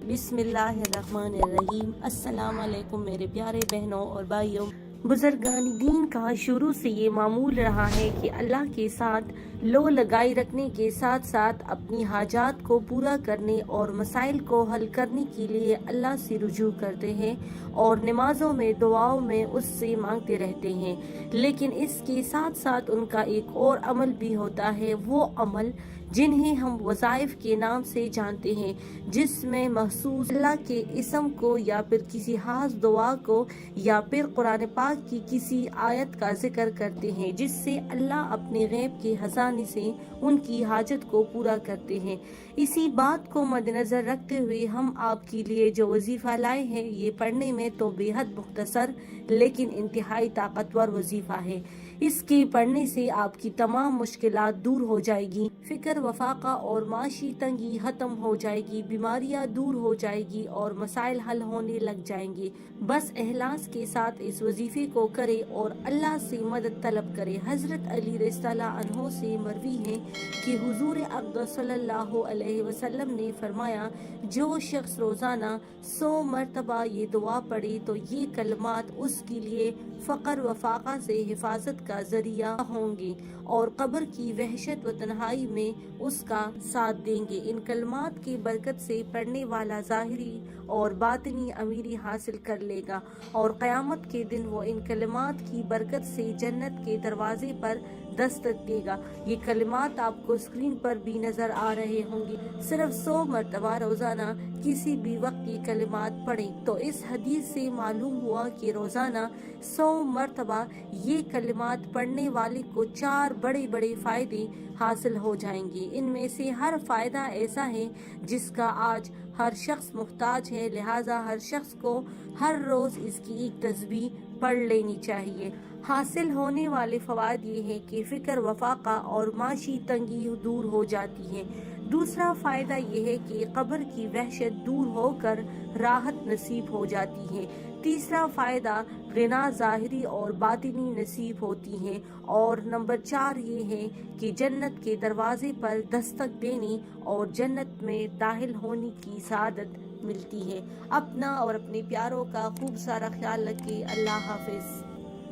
बिस्मिल्लाहिर्रहमानिर्रहीम। अस्सलाम वालेकुम मेरे प्यारे बहनों और भाइयों। बुजुर्गान दीन का शुरू से ये मामूल रहा है कि अल्लाह के साथ लो लगाई रखने के साथ साथ अपनी हाजात को पूरा करने और मसाइल को हल करने के लिए अल्लाह से रुजू करते हैं और नमाजों में दुआओं में उससे मांगते रहते हैं। लेकिन इसके साथ साथ उनका एक और अमल भी होता है, वो अमल जिन्हें हम वज़ाइफ के नाम से जानते हैं, जिसमें महसूस अल्लाह के इसम को या फिर किसी खास दुआ को या फिर कुरान पाक की किसी आयत का जिक्र करते हैं, जिससे अल्लाह अपने गैब के खजाने से उनकी हाजत को पूरा करते हैं। इसी बात को मद्देनजर रखते हुए हम आपके लिए जो वजीफा लाए हैं, ये पढ़ने में तो बेहद मुख्तसर लेकिन इंतहाई ताकतवर वजीफा है। इसके पढ़ने से आपकी तमाम मुश्किलात दूर हो जाएगी, फिक्र वफाका और माशी तंगी खत्म हो जाएगी, बीमारियां दूर हो जाएगी और मसाइल हल होने लग जाएंगे। बस इखलास के साथ इस वजीफे को करे और अल्लाह से मदद तलब करे। हजरत अली रज़ियल्लाहु अन्हु से मरवी है कि हुजूर अक़दस सल्लल्लाहु अलैहि वसल्लम ने फरमाया, जो शख्स रोजाना 100 मरतबा ये दुआ पढ़े तो ये कलमात उसके लिए फ़क़र व फ़ाक़ा से हिफाजत का जरिया होंगे और कब्र की वहशत व तन्हाई में उसका साथ देंगे। इन कलमात की बरकत से पढ़ने वाला ज़ाहिरी और बातिनी अमीरी हासिल कर लेगा और क़यामत के दिन वो इन कलमात की बरकत से जन्नत के दरवाजे पर दस्तक देगा। ये कलिमात आपको स्क्रीन पर भी नजर आ रहे होंगे। सिर्फ 100 मरतबा रोजाना किसी भी वक्त ये कलिमात पढ़ें। तो इस हदीस से मालूम हुआ कि रोजाना 100 मरतबा ये कलिमात पढ़ने वाले को 4 बड़े बड़े फायदे हासिल हो जाएंगे। इनमें से हर फायदा ऐसा है जिसका आज हर शख्स मुहताज है, लिहाजा हर शख्स को हर रोज इसकी एक तस्बीह पढ़ लेनी चाहिए। हासिल होने वाले फवायद ये हैं कि फिक्र वफाका और माशी तंगी दूर हो जाती है। दूसरा फायदा ये है कि कब्र की वहशत दूर होकर राहत नसीब हो जाती है। तीसरा फायदा गिना ज़ाहिरी और बातिनी नसीब होती है। और नंबर 4 ये है कि जन्नत के दरवाजे पर दस्तक देने और जन्नत में दाखिल होने की सआदत मिलती है। अपना और अपने प्यारों का खूब सारा ख्याल रखिए। अल्लाह हाफिज।